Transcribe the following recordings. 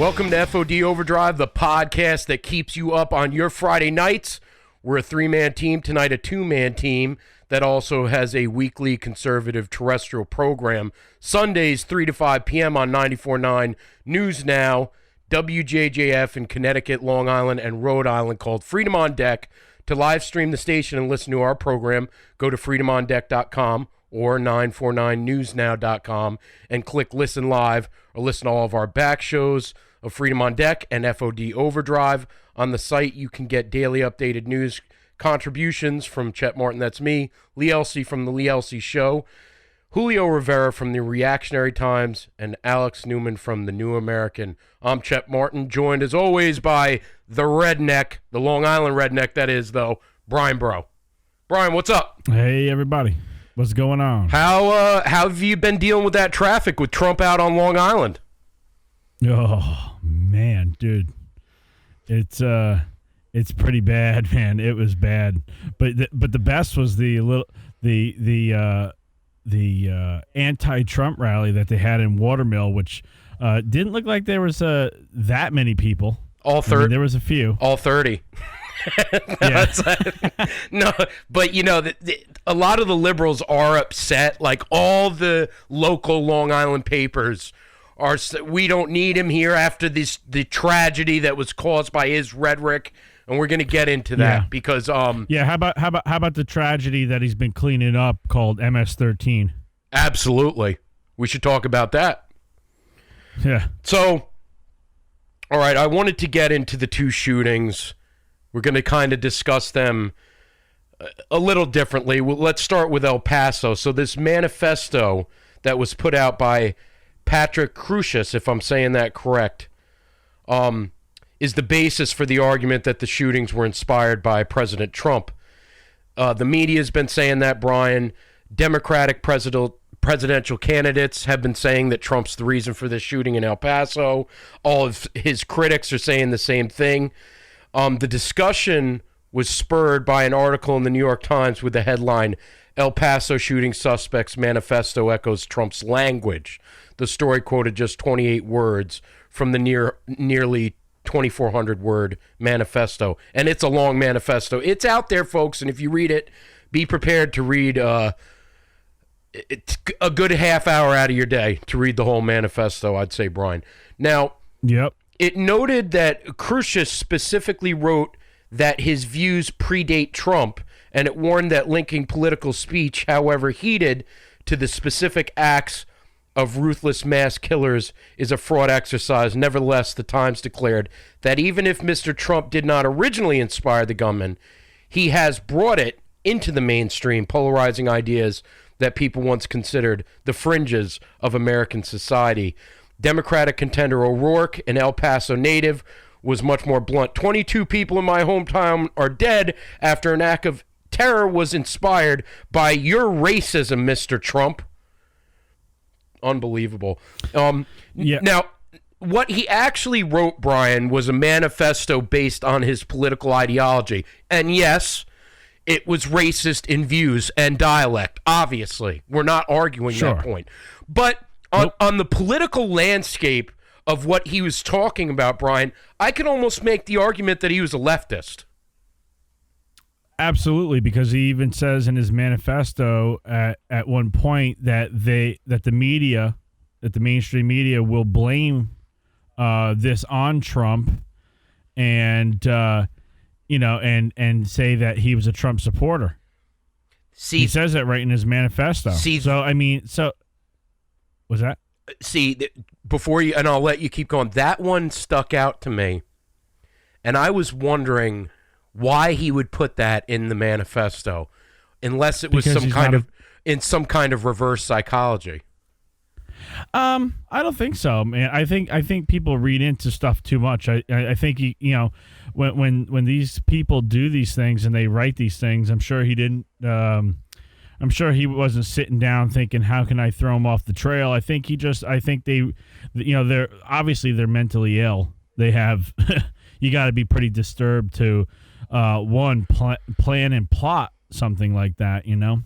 Welcome to F.O.D. Overdrive, the podcast that keeps you up on your Friday nights. We're a three-man team, tonight a two-man team that also has a weekly conservative terrestrial program. Sundays, 3 to 5 p.m. on 94.9 News Now, WJJF in Connecticut, Long Island, and Rhode Island, called Freedom on Deck. To live stream the station and listen to our program, go to freedomondeck.com or 949newsnow.com and click Listen Live, or listen to all of our back shows of Freedom on Deck and F.O.D. Overdrive. On the site, you can get daily updated news contributions from Chet Martin, that's me, Lee Elsey from The Lee Elsey Show, Julio Rivera from The Reactionary Times, and Alex Newman from The New American. I'm Chet Martin, joined as always by the redneck, the Long Island redneck that is, though, Brian Bro. Brian, what's up? Hey, everybody. What's going on? How have you been dealing with that traffic with Trump out on Long Island? Oh, man, dude. It's pretty bad, man. It was bad. But the best was the anti-Trump rally that they had in Watermill, which didn't look like there was that many people. All 30. There was a few. All 30. No, but you know, a lot of the liberals are upset. Like all the local Long Island papers are, we don't need him here after the tragedy that was caused by his rhetoric, and we're going to get into that because how about the tragedy that he's been cleaning up called MS-13? Absolutely, we should talk about that. Yeah. So, all right, I wanted to get into the two shootings. We're going to kind of discuss them a little differently. Well, let's start with El Paso. So this manifesto that was put out by Patrick Crucius, if I'm saying that correct, is the basis for the argument that the shootings were inspired by President Trump. The media has been saying that, Brian. Democratic presidential candidates have been saying that Trump's the reason for this shooting in El Paso. All of his critics are saying the same thing. The discussion was spurred by an article in the New York Times with the headline, El Paso shooting suspects manifesto echoes Trump's language. The story quoted just 28 words from the nearly 2,400-word manifesto. And it's a long manifesto. It's out there, folks, and if you read it, be prepared to read a good half hour out of your day to read the whole manifesto, I'd say, Brian. Now, yep. It noted that Crucius specifically wrote that his views predate Trump, and it warned that linking political speech, however heated, to the specific acts of ruthless mass killers is a fraud exercise. Nevertheless, the Times declared that even if Mr. Trump did not originally inspire the gunman, he has brought it into the mainstream, polarizing ideas that people once considered the fringes of American society. Democratic contender O'Rourke, an El Paso native, was much more blunt. 22 people in my hometown are dead after an act of terror was inspired by your racism, Mr. Trump. Unbelievable. Now, what he actually wrote, Brian, was a manifesto based on his political ideology. And yes, it was racist in views and dialect, obviously. We're not arguing that point. But on the political landscape of what he was talking about, Brian, I could almost make the argument that he was a leftist. Absolutely, because he even says in his manifesto at one point that the mainstream media will blame this on Trump, and and say that he was a Trump supporter. He says that right in his manifesto. Was that? Before you, and I'll let you keep going, that one stuck out to me, and I was wondering why he would put that in the manifesto, unless it was some kind of reverse psychology. I don't think so, man. I think people read into stuff too much. I think when these people do these things and they write these things, I'm sure he didn't. I'm sure he wasn't sitting down thinking, how can I throw him off the trail? I think they're obviously they're mentally ill. They have, you got to be pretty disturbed to, plan and plot something like that,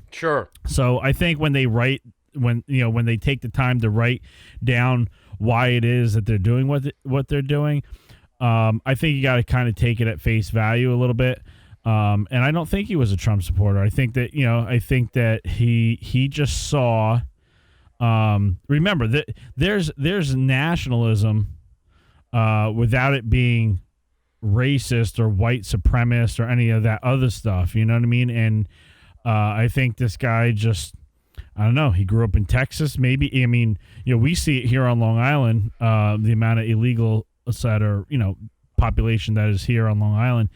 Sure. So I think when they write when they take the time to write down why it is that they're doing what they're doing. I think you got to kind of take it at face value a little bit. And I don't think he was a Trump supporter. I think that he just saw. Remember that there's nationalism without it being racist or white supremacist or any of that other stuff. You know what I mean? And I think this guy just, I don't know. He grew up in Texas. Maybe, I mean, we see it here on Long Island. The amount of illegal that are, population that is here on Long Island.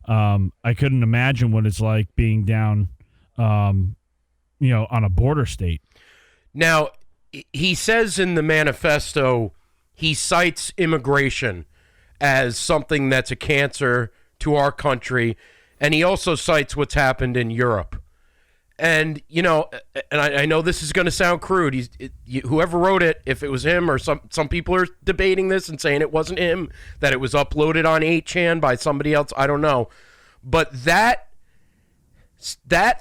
I couldn't imagine what it's like being down, on a border state. Now, he says in the manifesto, he cites immigration as something that's a cancer to our country, and he also cites what's happened in Europe. And, I know this is going to sound crude. Whoever wrote it, if it was him or some people are debating this and saying it wasn't him, that it was uploaded on 8chan by somebody else, I don't know. But that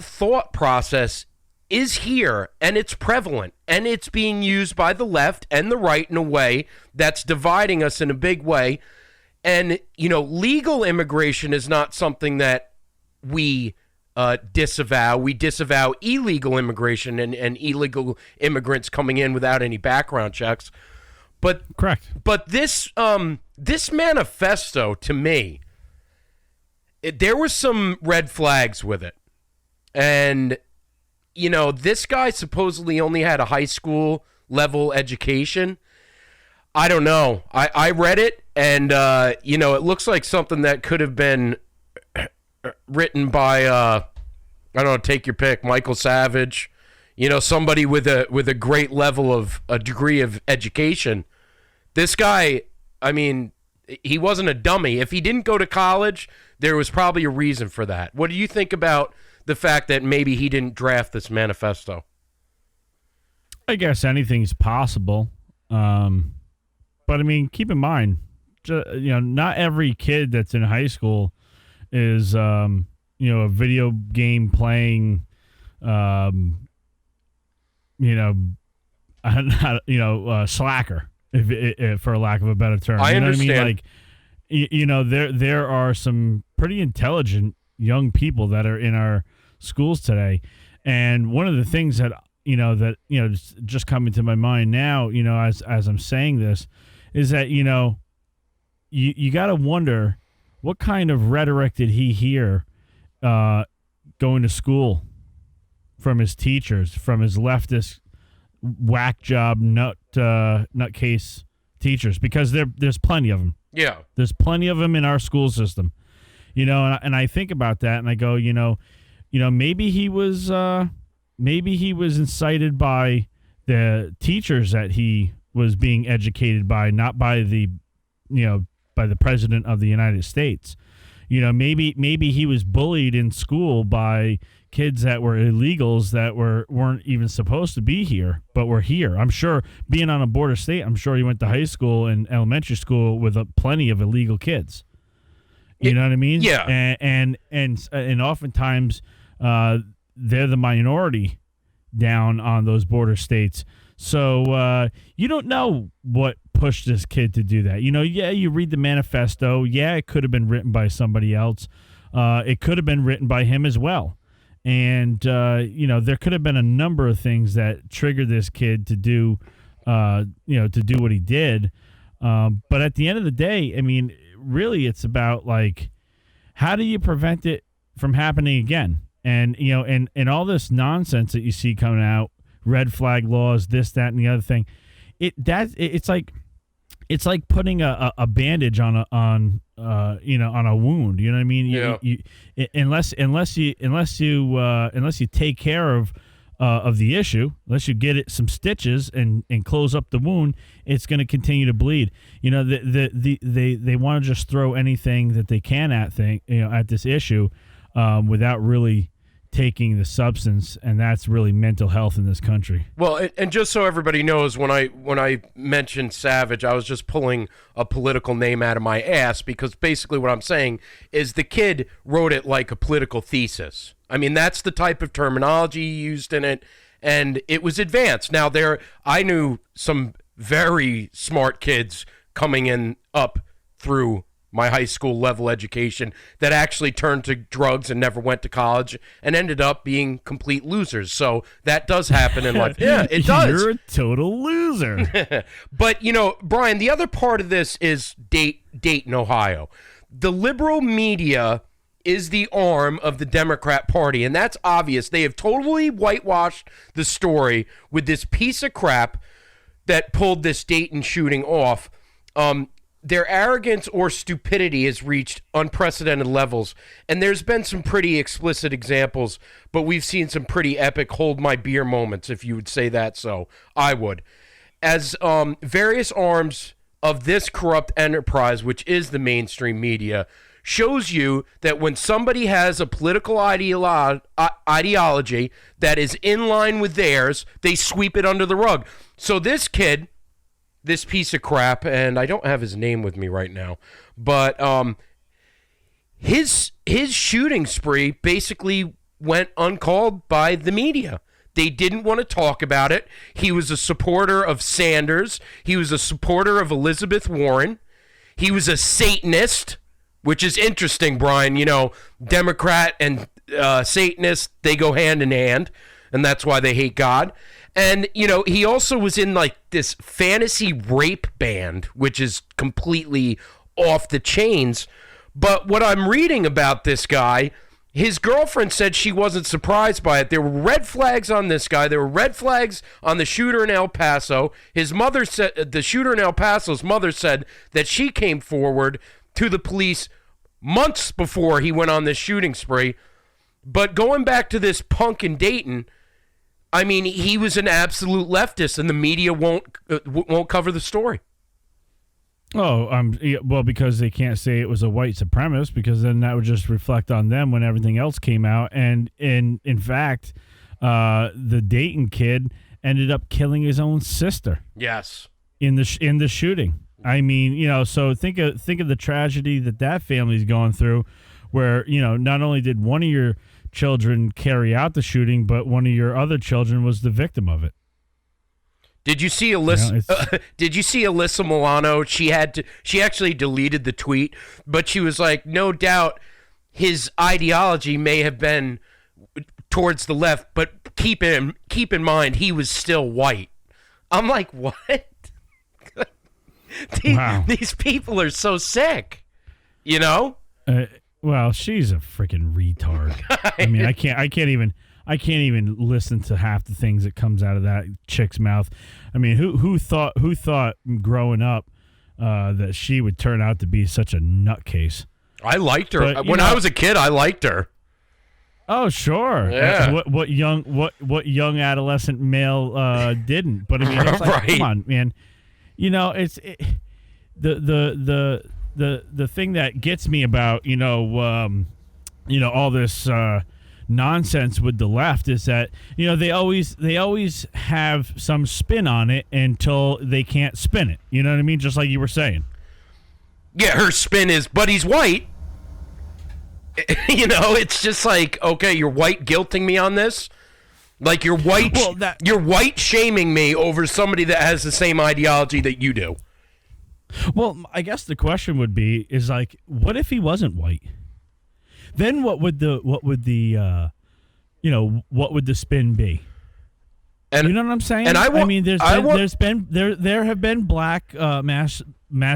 thought process is here, and it's prevalent, and it's being used by the left and the right in a way that's dividing us in a big way. And, legal immigration is not something that we disavow. We disavow illegal immigration and illegal immigrants coming in without any background checks. But correct. But this manifesto, to me, there were some red flags with it. And this guy supposedly only had a high school level education. I don't know. I read it, and it looks like something that could have been written by I don't know, take your pick, Michael Savage, somebody with a great level of a degree of education. This guy, I mean, he wasn't a dummy. If he didn't go to college, there was probably a reason for that. What do you think about the fact that maybe he didn't draft this manifesto? I guess anything's possible. But I mean, keep in mind, not every kid that's in high school is, a video game playing, slacker, if for lack of a better term. I understand. What I mean? There are some pretty intelligent young people that are in our schools today, and one of the things that just coming to my mind now, as I'm saying this, is that you got to wonder what kind of rhetoric did he hear going to school from his teachers, from his leftist whack job nutcase teachers, because there's plenty of them. Yeah, there's plenty of them in our school system. And I think about that, and I go, maybe he was incited by the teachers that he was being educated by, not by the president of the United States. Maybe he was bullied in school by kids that were illegals that weren't even supposed to be here, but were here. I'm sure, being on a border state, I'm sure he went to high school and elementary school with plenty of illegal kids. You know what I mean? Yeah. And oftentimes they're the minority down on those border states. So you don't know what pushed this kid to do that. You read the manifesto. Yeah, it could have been written by somebody else. It could have been written by him as well. And, there could have been a number of things that triggered this kid to do, to do what he did. But at the end of the day, I mean, really, it's about, how do you prevent it from happening again? And, and all this nonsense that you see coming out, red flag laws, this, that, and the other thing, it's like putting a bandage on a wound. You know what I mean? Yeah. Unless you take care of the issue, unless you get it some stitches and close up the wound, it's going to continue to bleed. They want to just throw anything that they can at this issue, without really taking the substance, and that's really mental health in this country. Well, and just so everybody knows, when I mentioned Savage, I was just pulling a political name out of my ass, because basically what I'm saying is the kid wrote it like a political thesis. I mean, that's the type of terminology used in it, and it was advanced. Now I knew some very smart kids coming in up through my high school level education that actually turned to drugs and never went to college and ended up being complete losers. So that does happen in life. Yeah, it does. You're a total loser. But, Brian, the other part of this is Dayton, Ohio. The liberal media is the arm of the Democrat Party, and that's obvious. They have totally whitewashed the story with this piece of crap that pulled this Dayton shooting off. Their arrogance or stupidity has reached unprecedented levels, and there's been some pretty explicit examples, but we've seen some pretty epic hold my beer moments, if you would say that. So I would. As various arms of this corrupt enterprise, which is the mainstream media, shows you that when somebody has a political ideology that is in line with theirs, they sweep it under the rug. So this kid, this piece of crap, and I don't have his name with me right now, but his shooting spree basically went uncalled by the media. They didn't want to talk about it. He was a supporter of Sanders. He was a supporter of Elizabeth Warren. He was a Satanist, which is interesting, Brian. Democrat and Satanist, they go hand in hand, and that's why they hate God. And, he also was in, this fantasy rape band, which is completely off the chains. But what I'm reading about this guy, his girlfriend said she wasn't surprised by it. There were red flags on this guy. There were red flags on the shooter in El Paso. His mother said, the shooter in El Paso's mother said that she came forward to the police months before he went on this shooting spree. But going back to this punk in Dayton, I mean, he was an absolute leftist, and the media won't cover the story. Oh, well, because they can't say it was a white supremacist, because then that would just reflect on them when everything else came out. And in fact, the Dayton kid ended up killing his own sister. Yes. In the shooting. I mean, so think of the tragedy that family's going through, where not only did one of your children carry out the shooting, but one of your other children was the victim of it. Did you see Alyssa? Did you see Alyssa Milano? She actually deleted the tweet, but she was like, no doubt his ideology may have been towards the left, but keep in mind he was still white. I'm like, what? These people are so sick, Well, she's a freaking retard. I mean, I can't even listen to half the things that comes out of that chick's mouth. I mean, who thought growing up that she would turn out to be such a nutcase? I liked her. But, when I was a kid, I liked her. Oh, sure. Yeah. What young adolescent male didn't? But I mean, it's like, right. Come on, man. It's the thing that gets me about all this nonsense with the left is that they always have some spin on it until they can't spin it. You know what I mean? Just like you were saying. Yeah, her spin is, but he's white. It's just like, okay, you're white guilting me on this. Like you're white. You're white shaming me over somebody that has the same ideology that you do. Well, I guess the question would be is like, what if he wasn't white? Then what would the spin be? And you know what I'm saying? And there have been black mass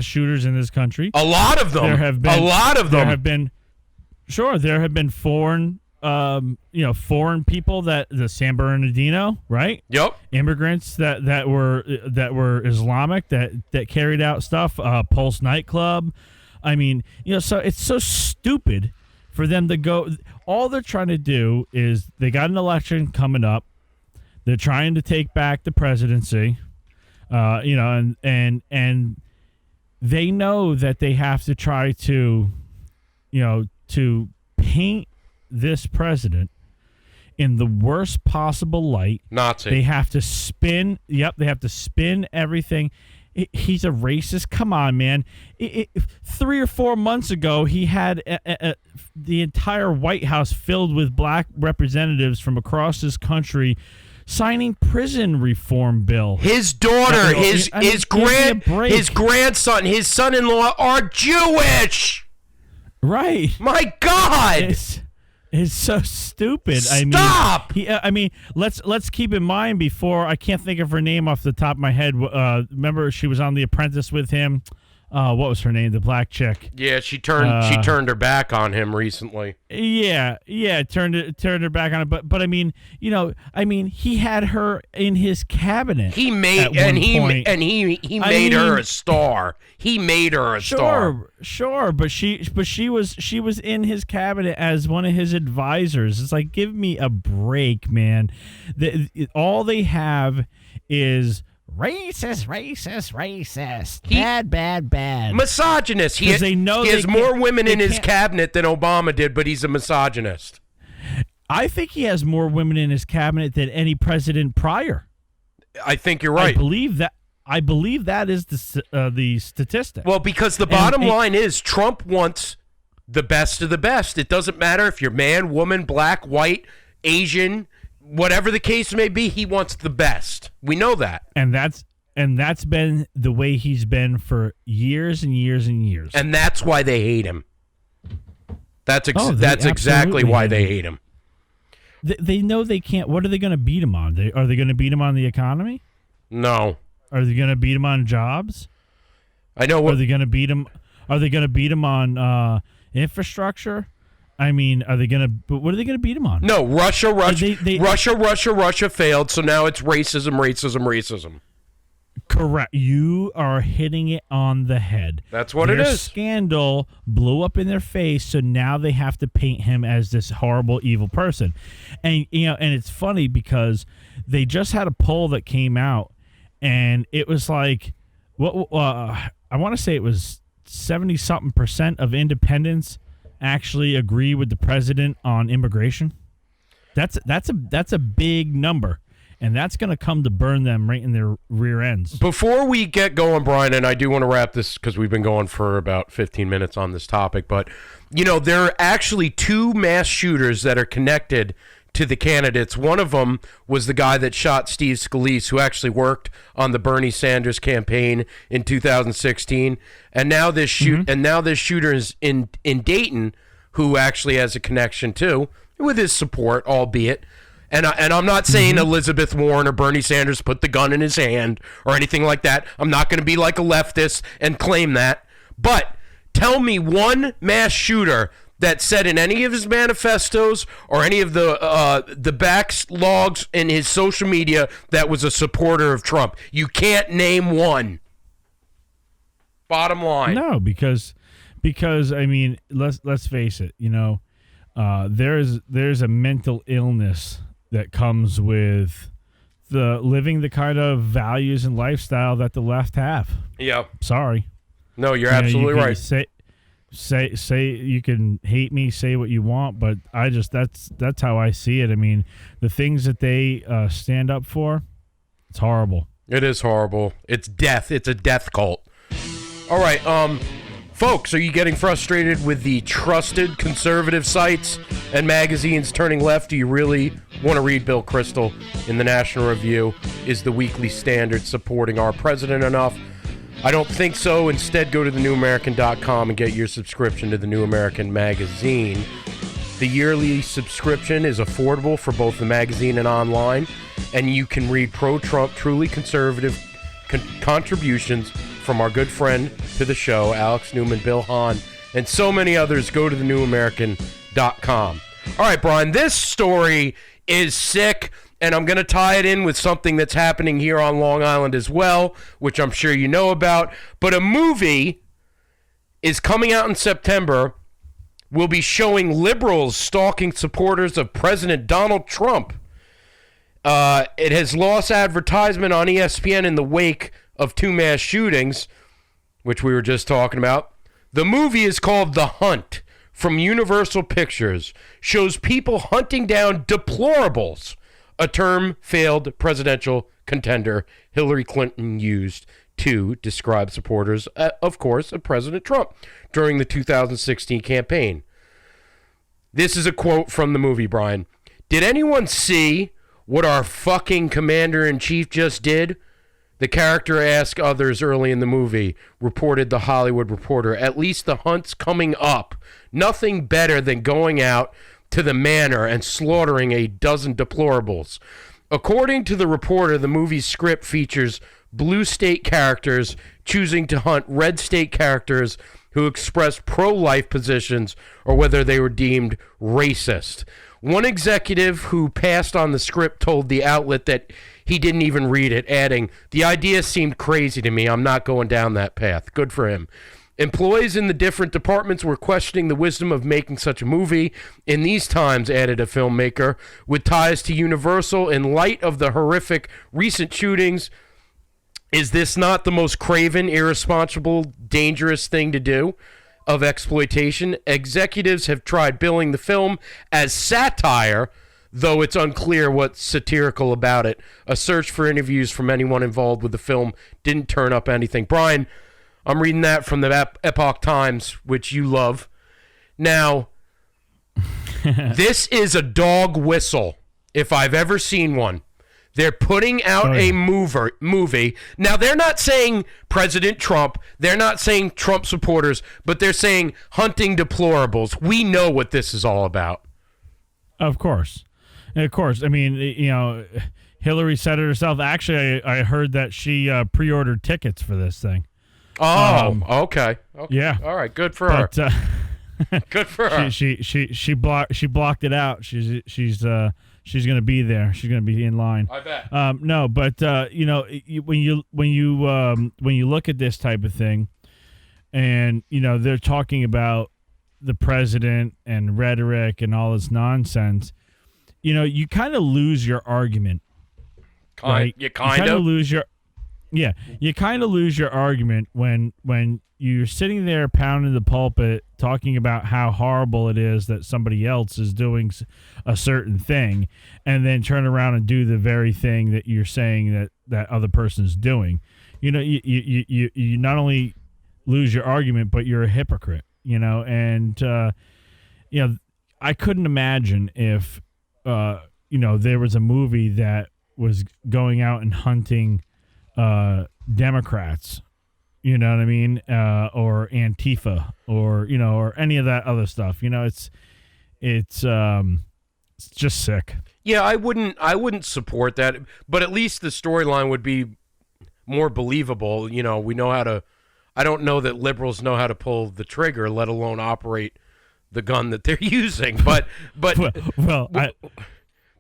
shooters in this country. A lot of them. There have been foreign foreign people that the San Bernardino, right? Yep. Immigrants that were Islamic that carried out stuff. Pulse nightclub. I mean, so it's so stupid for them to go. All they're trying to do is they got an election coming up. They're trying to take back the presidency. And they know that they have to try to paint this president in the worst possible light. Nazi. They have to spin. Yep, they have to spin everything. He's a racist. Come on, man. 3 or 4 months ago, he had the entire White House filled with black representatives from across this country signing prison reform bill. His daughter, his grandson, his son-in-law are Jewish. Right. My God. It's so stupid. Stop. I mean, let's keep in mind before I can't think of her name off the top of my head. Remember, she was on The Apprentice with him. What was her name? The black chick. Yeah, she turned her back on him recently. Yeah, turned her back on it. But I mean, he had her in his cabinet. He made made her a star. He made her a star. Sure, but she was in his cabinet as one of his advisors. It's like, give me a break, man. All they have is racist. Bad. Misogynist. He has more women in his cabinet than Obama did, but he's a misogynist. I think he has more women in his cabinet than any president prior. I think you're right. I believe that is the statistic. Well, because the bottom line is Trump wants the best of the best. It doesn't matter if you're man, woman, black, white, Asian, whatever the case may be, he wants the best. We know that. And that's been the way he's been for years and years and years. And that's why they hate him. That's exactly why they hate him. They know they can't. What are they going to beat him on? Are they going to beat him on the economy? No. Are they going to beat him on jobs? I know. Are they going to beat him? Are they going to beat him on infrastructure? I mean, what are they going to beat him on? No, Russia failed, so now it's racism. Correct. You are hitting it on the head. That's what it is. Scandal blew up in their face, so now they have to paint him as this horrible, evil person. And and it's funny because they just had a poll that came out, and it was like, I want to say it was 70-something% of independents actually agree with the president on immigration. That's a big number, and that's going to come to burn them right in their rear ends. Before we get going, Brian, and I do want to wrap this because we've been going for about 15 minutes on this topic, but there are actually two mass shooters that are connected to the candidates. One of them was the guy that shot Steve Scalise, who actually worked on the Bernie Sanders campaign in 2016, and now this shooter is in Dayton, who actually has a connection too, with his support, albeit. And I'm not saying Elizabeth Warren or Bernie Sanders put the gun in his hand or anything like that. I'm not going to be like a leftist and claim that. But tell me one mass shooter that said in any of his manifestos or any of the backlogs in his social media that was a supporter of Trump. You can't name one. Bottom line. No, because I mean, let's face it. There's a mental illness that comes with living the kind of values and lifestyle that the left have. Yeah. Sorry. No, you're absolutely right. Say you can hate me, say what you want, but that's how I see it. I mean, the things that they stand up for, it's horrible. It is horrible. It's death. It's a death cult. All right, folks, are you getting frustrated with the trusted conservative sites and magazines turning left? Do you really want to read Bill Kristol in the National Review? Is the Weekly Standard supporting our president enough? I don't think so. Instead, go to thenewamerican.com and get your subscription to the New American magazine. The yearly subscription is affordable for both the magazine and online, and you can read pro-Trump, truly conservative contributions from our good friend to the show, Alex Newman, Bill Hahn, and so many others. Go to thenewamerican.com. All right, Brian, this story is sick. And I'm going to tie it in with something that's happening here on Long Island as well, which I'm sure you know about. But a movie is coming out in September. Will be showing liberals stalking supporters of President Donald Trump. It has lost advertisement on ESPN in the wake of two mass shootings, which we were just talking about. The movie is called The Hunt from Universal Pictures. Shows people hunting down deplorables, a term failed presidential contender Hillary Clinton used to describe supporters, of course, of President Trump during the 2016 campaign. This is a quote from the movie, Brian. Did anyone see what our fucking commander-in-chief just did? The character asked others early in the movie, reported The Hollywood Reporter. At least the hunt's coming up. Nothing better than going out to the manor and slaughtering a dozen deplorables. According to the reporter, the movie's script features blue state characters choosing to hunt red state characters who expressed pro-life positions or whether they were deemed racist. One executive who passed on the script told the outlet that he didn't even read it, adding, "The idea seemed crazy to me. I'm not going down that path." Good for him. Employees in the different departments were questioning the wisdom of making such a movie. In these times, added a filmmaker, with ties to Universal, in light of the horrific recent shootings, is this not the most craven, irresponsible, dangerous thing to do of exploitation? Executives have tried billing the film as satire, though it's unclear what's satirical about it. A search for interviews from anyone involved with the film didn't turn up anything. Brian, I'm reading that from the Epoch Times, which you love. Now, this is a dog whistle, if I've ever seen one. They're putting out a movie. Now, they're not saying President Trump. They're not saying Trump supporters, but they're saying hunting deplorables. We know what this is all about. Of course. Of course. I mean, Hillary said it herself. Actually, I heard that she pre-ordered tickets for this thing. Oh, okay. Yeah. All right. Good for her. Good for her. She blocked it out. She's going to be there. She's going to be in line. I bet. No, but when you look at this type of thing, and they're talking about the president and rhetoric and all this nonsense, you kind of lose your argument. Right? You kind of lose your. Yeah, you kind of lose your argument when you're sitting there pounding the pulpit talking about how horrible it is that somebody else is doing a certain thing, and then turn around and do the very thing that you're saying that other person's doing. You not only lose your argument, but you're a hypocrite. And I couldn't imagine if there was a movie that was going out and hunting Democrats, you know what I mean, or Antifa, or any of that other stuff. It's just sick. Yeah, I wouldn't support that, but at least the storyline would be more believable. We know how to. I don't know that liberals know how to pull the trigger, let alone operate the gun that they're using. But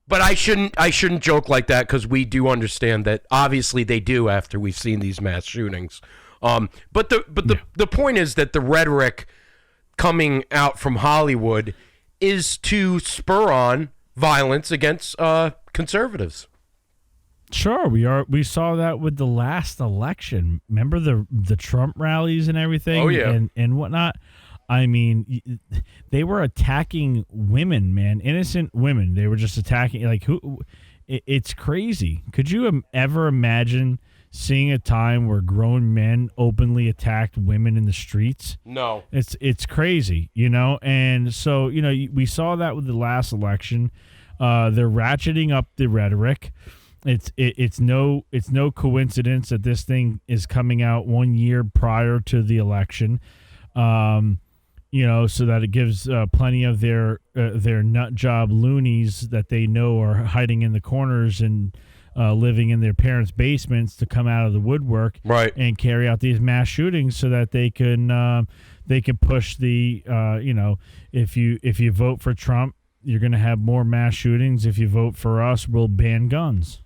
But I shouldn't joke like that, because we do understand that obviously they do after we've seen these mass shootings. But the point is that the rhetoric coming out from Hollywood is to spur on violence against conservatives. Sure, we saw that with the last election. Remember the Trump rallies and everything. Oh yeah, and whatnot. I mean, they were attacking women, man, innocent women. They were just attacking, like, who? It's crazy. Could you ever imagine seeing a time where grown men openly attacked women in the streets? No. It's crazy, And so, we saw that with the last election. They're ratcheting up the rhetoric. It's no coincidence that this thing is coming out 1 year prior to the election. So that it gives plenty of their nut job loonies that they know are hiding in the corners and living in their parents' basements to come out of the woodwork, right, and carry out these mass shootings so that they can push the if you vote for Trump, you're going to have more mass shootings. If you vote for us, we'll ban guns.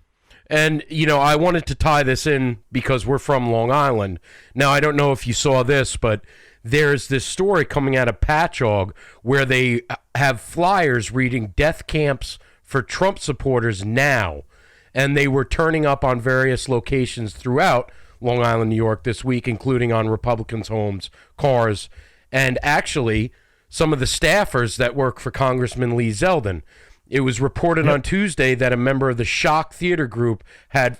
And, I wanted to tie this in because we're from Long Island. Now, I don't know if you saw this, but there's this story coming out of Patchogue where they have flyers reading death camps for Trump supporters now. And they were turning up on various locations throughout Long Island, New York this week, including on Republicans' homes, cars, and actually some of the staffers that work for Congressman Lee Zeldin. It was reported on Tuesday that a member of the Shock Theater Group had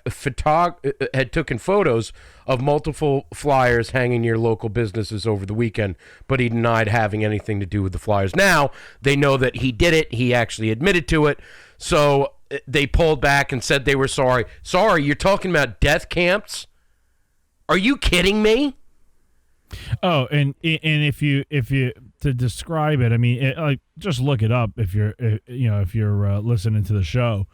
taken photos of multiple flyers hanging near local businesses over the weekend, but he denied having anything to do with the flyers. Now, they know that he did it. He actually admitted to it. So they pulled back and said they were sorry. Sorry, you're talking about death camps? Are you kidding me? Oh, and if you to describe it, I mean, like just look it up if you're listening to the show.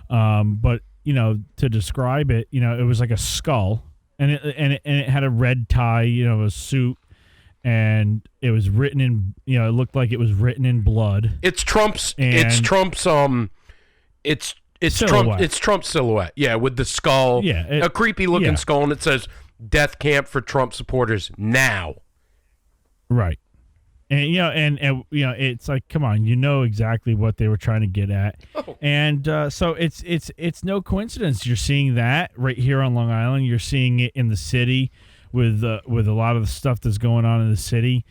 But to describe it, it was like a skull, and it had a red tie, a suit, and it was written in, it looked like it was written in blood. It's Trump's. It's Trump's silhouette. Yeah, with the skull. Yeah, a creepy looking skull, and it says "Death Camp for Trump supporters now." Right. And it's like, come on, exactly what they were trying to get at. Oh. And so it's no coincidence you're seeing that right here on Long Island. You're seeing it in the city with a lot of the stuff that's going on in the city.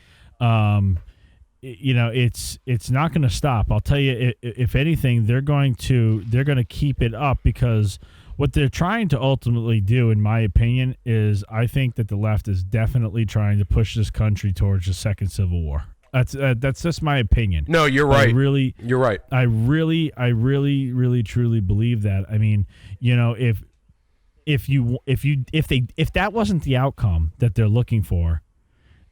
It's not going to stop. I'll tell you, if anything, they're going to keep it up, because what they're trying to ultimately do, in my opinion, is I think that the left is definitely trying to push this country towards a second civil war. That's just my opinion. No, you're right. You're right. I really, truly believe that. I mean, if that wasn't the outcome that they're looking for,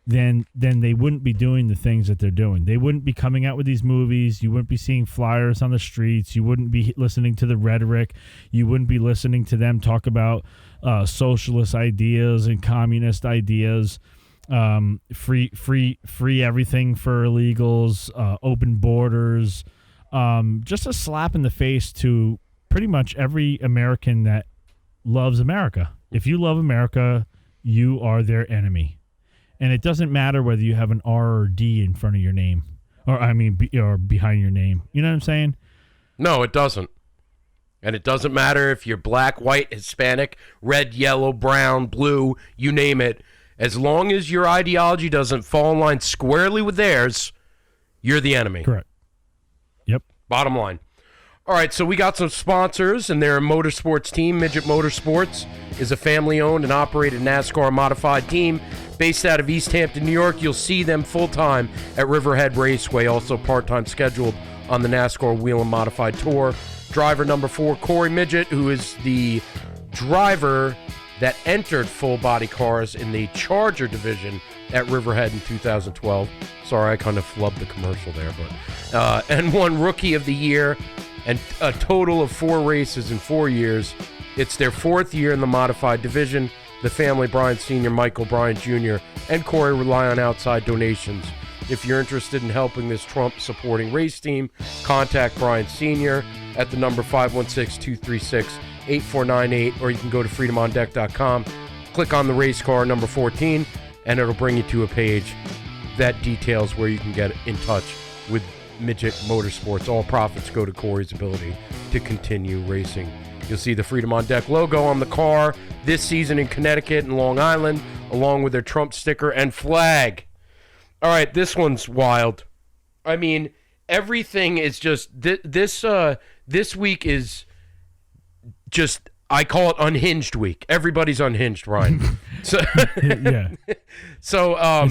then they wouldn't be doing the things that they're doing. They wouldn't be coming out with these movies. You wouldn't be seeing flyers on the streets. You wouldn't be listening to the rhetoric. You wouldn't be listening to them talk about socialist ideas and communist ideas, free everything for illegals, open borders, just a slap in the face to pretty much every American that loves America. If you love America, you are their enemy. And it doesn't matter whether you have an R or D in front of your name, or behind your name. You know what I'm saying? No, it doesn't. And it doesn't matter if you're black, white, Hispanic, red, yellow, brown, blue, you name it. As long as your ideology doesn't fall in line squarely with theirs, you're the enemy. Correct. Yep. Bottom line. All right, so we got some sponsors, and they're a motorsports team. Midget Motorsports is a family-owned and operated NASCAR modified team based out of East Hampton, New York. You'll see them full-time at Riverhead Raceway, also part-time scheduled on the NASCAR Wheel and Modified Tour. Driver number 4, Corey Midget, who is the driver that entered full-body cars in the Charger division at Riverhead in 2012. Sorry, I kind of flubbed the commercial there, but and won Rookie of the Year, and a total of 4 races in 4 years. It's their 4th year in the modified division. The family, Brian Sr., Michael, Brian Jr., and Corey, rely on outside donations. If you're interested in helping this Trump-supporting race team, contact Brian Sr. at the number 516-236-8498, or you can go to freedomondeck.com, click on the race car number 14, and it'll bring you to a page that details where you can get in touch with Midget Motorsports. All profits go to Corey's ability to continue racing. You'll see the Freedom on Deck logo on the car this season in Connecticut and Long Island, along with their Trump sticker and flag. All right, this one's wild. I mean, everything is just this week is just, I call it unhinged week. Everybody's unhinged, Ryan. So yeah. So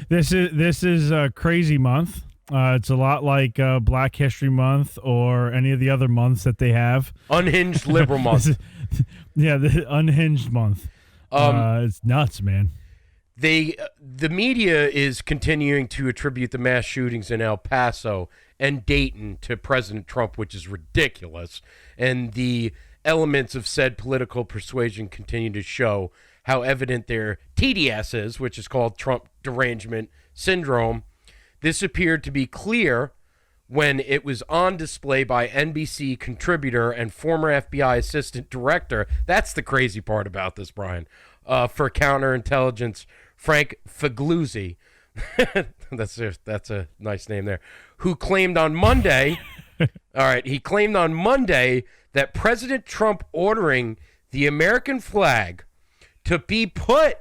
this is a crazy month. It's a lot like Black History Month or any of the other months that they have. Unhinged Liberal Month. The unhinged month. It's nuts, man. The media is continuing to attribute the mass shootings in El Paso and Dayton to President Trump, which is ridiculous. And the elements of said political persuasion continue to show how evident their TDS is, which is called Trump derangement syndrome. This appeared to be clear when it was on display by NBC contributor and former FBI assistant director. That's the crazy part about this, Brian. For counterintelligence, Frank Figluzzi. That's a nice name there. Who claimed on Monday, he claimed on Monday that President Trump ordering the American flag to be put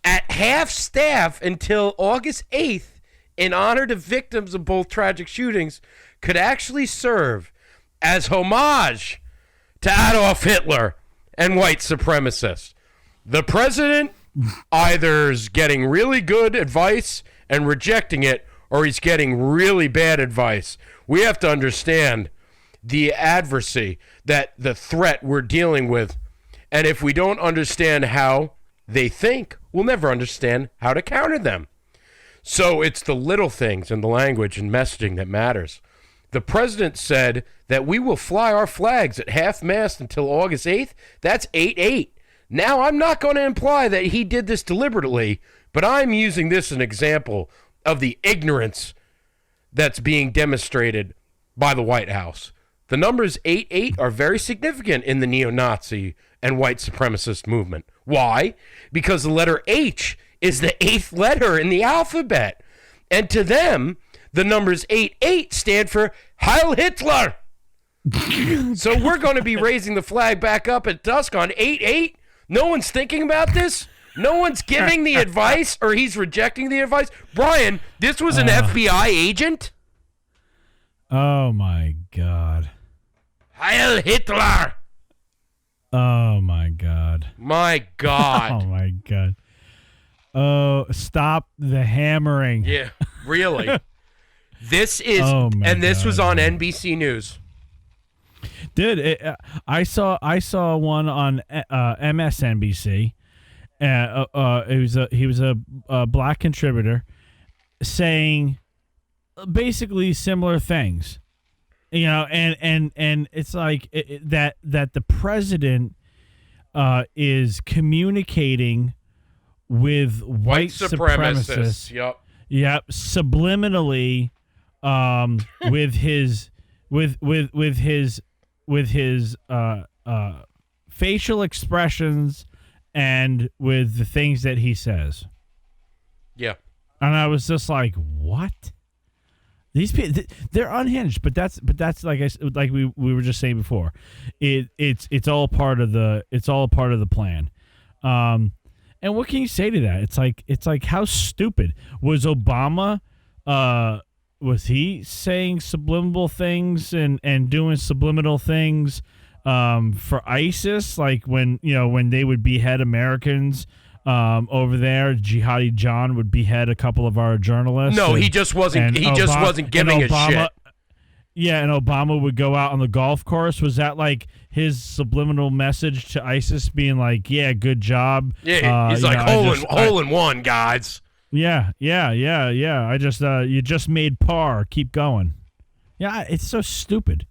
at half staff until August 8th in honor to victims of both tragic shootings could actually serve as homage to Adolf Hitler and white supremacists. The president either is getting really good advice and rejecting it, or he's getting really bad advice. We have to understand the adversary, that the threat we're dealing with. And if we don't understand how they think, we'll never understand how to counter them. So it's the little things in the language and messaging that matters. The president said that we will fly our flags at half-mast until August 8th. That's 8-8. Now, I'm not going to imply that he did this deliberately, but I'm using this as an example of the ignorance that's being demonstrated by the White House. The numbers 8-8 are very significant in the neo-Nazi and white supremacist movement. Why? Because the letter H is the 8th letter in the alphabet. And to them, the numbers 8-8 stand for Heil Hitler. So we're going to be raising the flag back up at dusk on 8-8. No one's thinking about this. No one's giving the advice, or he's rejecting the advice. Brian, this was an FBI agent? Oh, my God. Heil Hitler. Oh, my God. My God. Oh, my God. Oh, stop the hammering. Yeah, really. This is, and this was on NBC News. Dude, I saw one on MSNBC. He was a black contributor saying basically similar things, and it's like that the president is communicating with white supremacists. Yep, subliminally, with his facial expressions and with the things that he says. Yeah. And I was just like, what? These people, they're unhinged, but that's like we were just saying before. It's all part of the plan. And what can you say to that? It's like how stupid was Obama? Was he saying subliminal things and doing subliminal things for ISIS? Like when they would behead Americans over there, Jihadi John would behead a couple of our journalists. No, he just wasn't. He just wasn't giving a shit. Yeah, and Obama would go out on the golf course. Was that like his subliminal message to ISIS, being like, "Yeah, good job." Yeah, he's like, hole in one, guys. Yeah. I just you just made par. Keep going. Yeah, it's so stupid.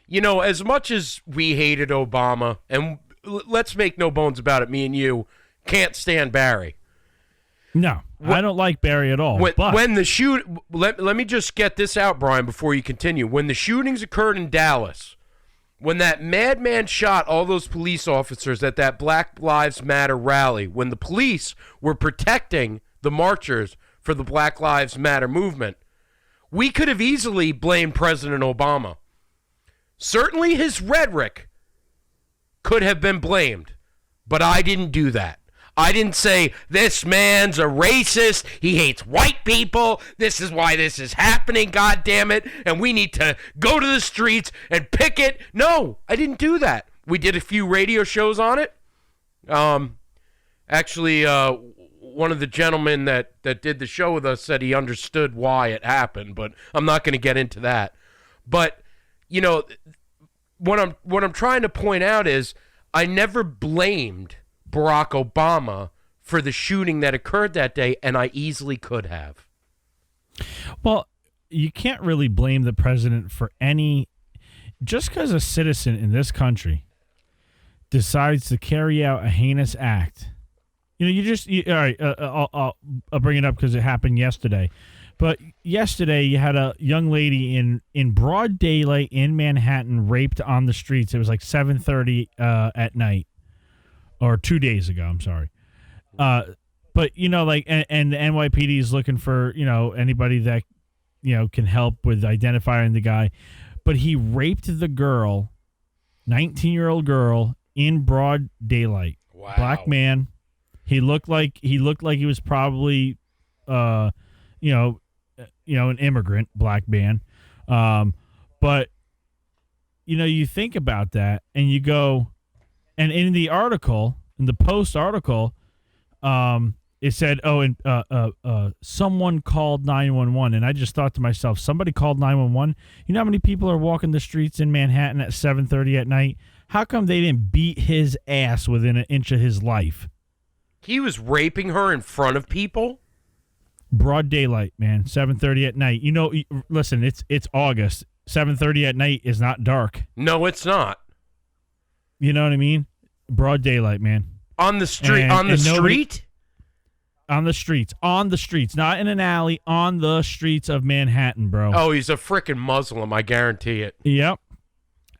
As much as we hated Obama, and let's make no bones about it, me and you can't stand Barry. No, I don't like Barry at all. When the shoot, let me just get this out, Brian, before you continue. When the shootings occurred in Dallas, when that madman shot all those police officers at that Black Lives Matter rally, when the police were protecting the marchers for the Black Lives Matter movement, we could have easily blamed President Obama. Certainly his rhetoric could have been blamed, but I didn't do that. I didn't say, this man's a racist, he hates white people, this is why this is happening, goddammit, and we need to go to the streets and picket. No, I didn't do that. We did a few radio shows on it. Actually, one of the gentlemen that did the show with us said he understood why it happened, but I'm not going to get into that. But, what I'm trying to point out is I never blamed Barack Obama for the shooting that occurred that day, and I easily could have. Well, you can't really blame the president for any... Just because a citizen in this country decides to carry out a heinous act, all right, I'll bring it up because it happened yesterday. But yesterday you had a young lady in broad daylight in Manhattan raped on the streets. It was like 7:30 at night. Or 2 days ago, I'm sorry. But, and the NYPD is looking for, anybody that, can help with identifying the guy. But he raped the girl, 19-year-old girl, in broad daylight. Wow. Black man. He looked like he was probably, an immigrant, black man. But, you think about that and you go... And in the article, in the Post article, it said, "Oh, and someone called 911," and I just thought to myself, somebody called 911. You know how many people are walking the streets in Manhattan at 7:30 at night? How come they didn't beat his ass within an inch of his life? He was raping her in front of people? Broad daylight, man. 7:30 at night. You know, listen, it's August. 7:30 at night is not dark. No, it's not. You know what I mean? Broad daylight, man. On the street? On the street? On the streets. Not in an alley, on the streets of Manhattan, bro. Oh, he's a freaking Muslim, I guarantee it. Yep.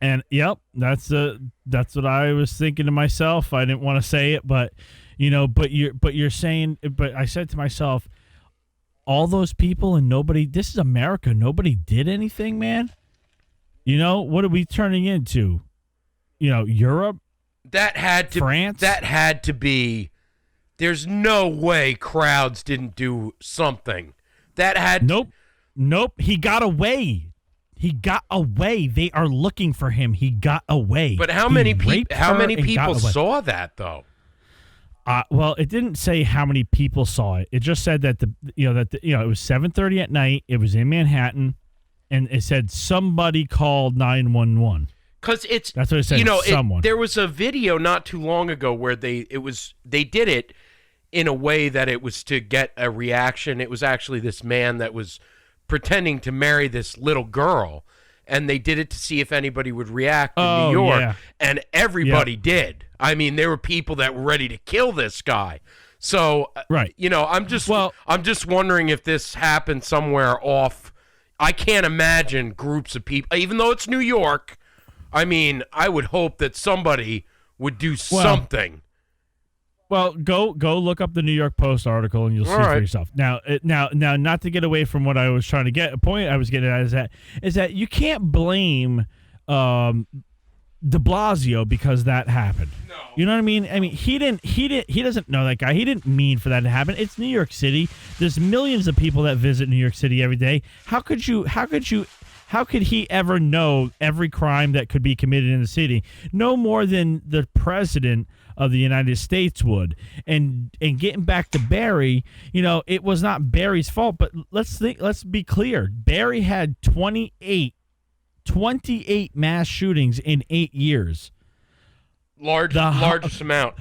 And yep, that's what I was thinking to myself. I didn't want to say it, but you're saying, but I said to myself, all those people and nobody, this is America. Nobody did anything, man. You know, what are we turning into? You know, Europe? France? That had to be, there's no way crowds didn't do something. Nope. He got away. They are looking for him. He got away. But how many people saw that though? Well, it didn't say how many people saw it. It just said that it was 7:30 at night. It was in Manhattan, and it said somebody called 911. Because that's what it said. Someone. There was a video not too long ago where they did it in a way that it was to get a reaction. It was actually this man that was pretending to marry this little girl, and they did it to see if anybody would react in New York, and everybody did. I mean, there were people that were ready to kill this guy. So, right. I'm just wondering if this happened somewhere off. I can't imagine groups of people, even though it's New York. I mean, I would hope that somebody would do something. Well, go look up the New York Post article and you'll see for yourself. Now, not to get away from what I was trying to get. A point I was getting at is that you can't blame De Blasio because that happened. No. You know what I mean? I mean, he doesn't know that guy. He didn't mean for that to happen. It's New York City. There's millions of people that visit New York City every day. How could he ever know every crime that could be committed in the city? No more than the president of the United States would. And getting back to Barry, it was not Barry's fault, but let's be clear. Barry had 28 mass shootings in 8 years. Largest amount.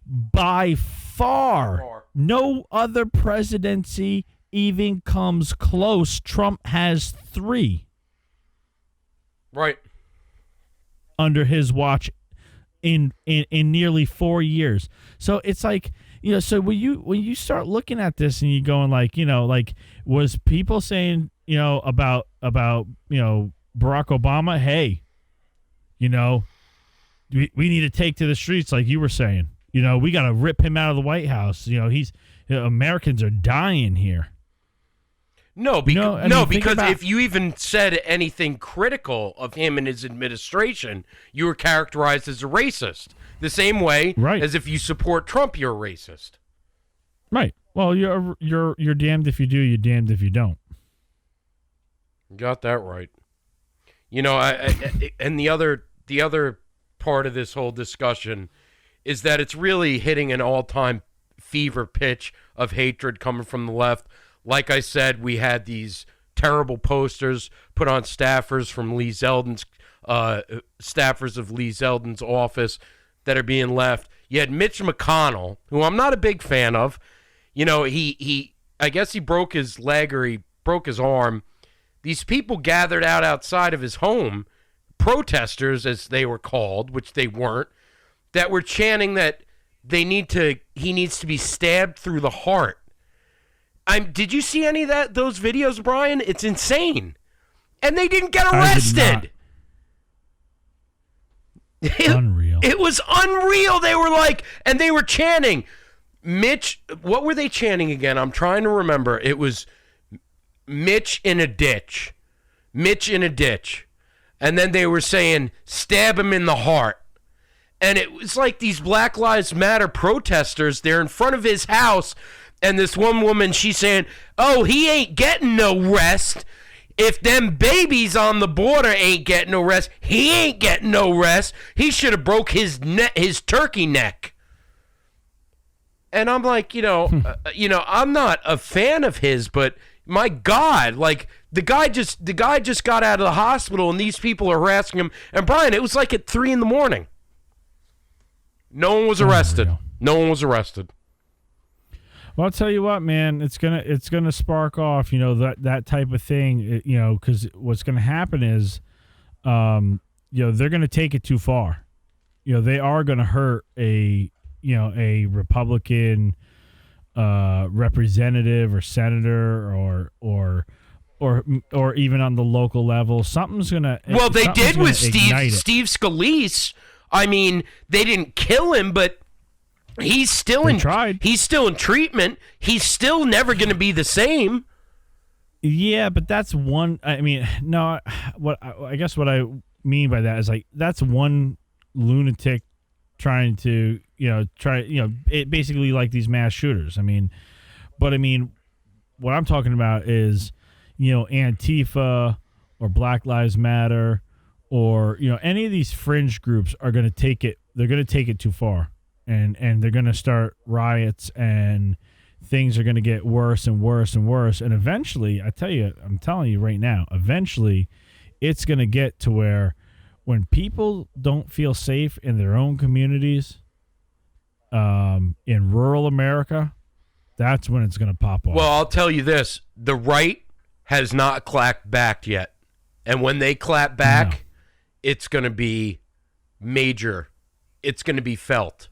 By far. No other presidency even comes close. Trump has 3. Right. Under his watch in nearly 4 years. So it's like, so when you start looking at this and you're going like, was people saying, about Barack Obama, hey, we need to take to the streets like you were saying. We got to rip him out of the White House. Americans are dying here. No, because if you even said anything critical of him and his administration, you were characterized as a racist. The same way as if you support Trump, you're a racist. Right. Well, you're damned if you do, you're damned if you don't. You got that right. And the other part of this whole discussion is that it's really hitting an all-time fever pitch of hatred coming from the left. Like I said, we had these terrible posters put on staffers from Lee Zeldin's staffers of Lee Zeldin's office that are being left. You had Mitch McConnell, who I'm not a big fan of. He I guess he broke his leg or he broke his arm. These people gathered outside of his home, protesters as they were called, which they weren't, that were chanting that he needs to be stabbed through the heart. Did you see any of those videos, Brian? It's insane. And they didn't get arrested. Unreal. It was unreal. They were and they were chanting, Mitch, what were they chanting again? I'm trying to remember. It was Mitch in a ditch. Mitch in a ditch. And then they were saying, stab him in the heart. And it was like these Black Lives Matter protesters, they're in front of his house. And this one woman, she's saying, oh, he ain't getting no rest. If them babies on the border ain't getting no rest, he ain't getting no rest. He should have broke his turkey neck. And I'm like, I'm not a fan of his, but my God, like the guy just got out of the hospital, and these people are harassing him. And Brian, it was like at 3 a.m. No one was arrested. No one was arrested. Well, I'll tell you what, man, it's gonna spark off, that type of thing, because what's gonna happen is, they're gonna take it too far. They are gonna hurt a Republican representative or senator or even on the local level. Something's gonna. Well, they did with Steve Scalise. I mean, they didn't kill him, but he's still He's still in treatment. He's still never going to be the same. Yeah, but that's one. I mean, no. What I mean by that is like that's one lunatic trying to basically like these mass shooters. I mean, what I'm talking about is Antifa or Black Lives Matter or any of these fringe groups are going to take it. They're going to take it too far. And they're going to start riots, and things are going to get worse and worse and worse. And eventually, I'm telling you right now, eventually it's going to get to where when people don't feel safe in their own communities, in rural America, that's when it's going to pop off. Well, I'll tell you this. The right has not clapped back yet. And when they clap back, it's going to be major. It's going to be felt.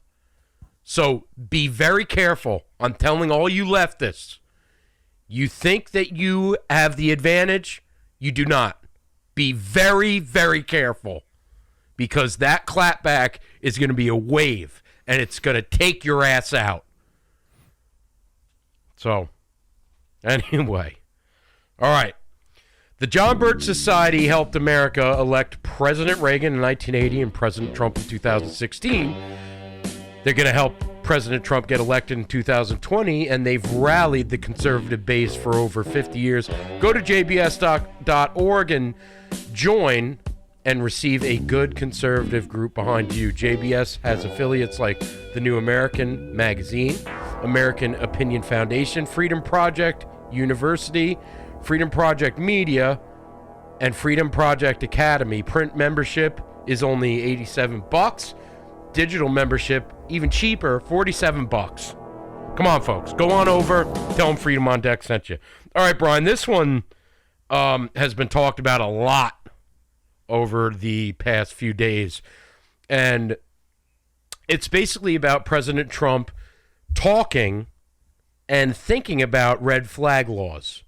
So be very careful. I'm telling all you leftists. You think that you have the advantage? You do not. Be very, very careful. Because that clapback is going to be a wave. And it's going to take your ass out. So, anyway. All right. The John Birch Society helped America elect President Reagan in 1980 and President Trump in 2016. They're going to help President Trump get elected in 2020, and they've rallied the conservative base for over 50 years. Go to jbs.org and join and receive a good conservative group behind you. JBS has affiliates like the New American Magazine, American Opinion Foundation, Freedom Project University, Freedom Project Media, and Freedom Project Academy. Print membership is only $87. Digital membership, even cheaper, $47. Come on, folks. Go on over. Tell them Freedom on Deck sent you. All right, Brian, this one has been talked about a lot over the past few days. And it's basically about President Trump talking and thinking about red flag laws.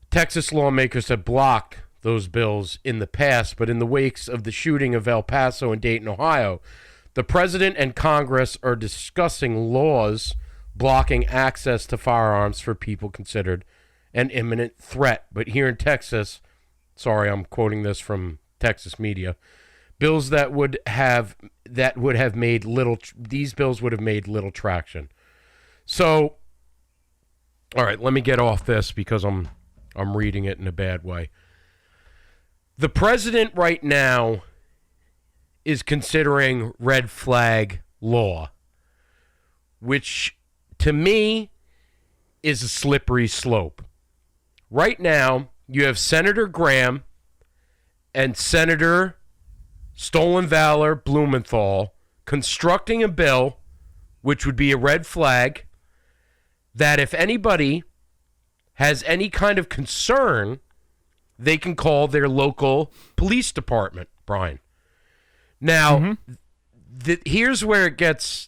Texas lawmakers have blocked those bills in the past, but in the wakes of the shooting of El Paso and Dayton, Ohio, the president and Congress are discussing laws blocking access to firearms for people considered an imminent threat. But here in Texas, sorry, I'm quoting this from Texas media, bills that would have made little traction. So, all right, let me get off this because I'm reading it in a bad way. The president right now is considering red flag law, which to me is a slippery slope. Right now, you have Senator Graham and Senator Stolen Valor Blumenthal constructing a bill which would be a red flag that if anybody has any kind of concern, they can call their local police department, Brian. Now, here's where it gets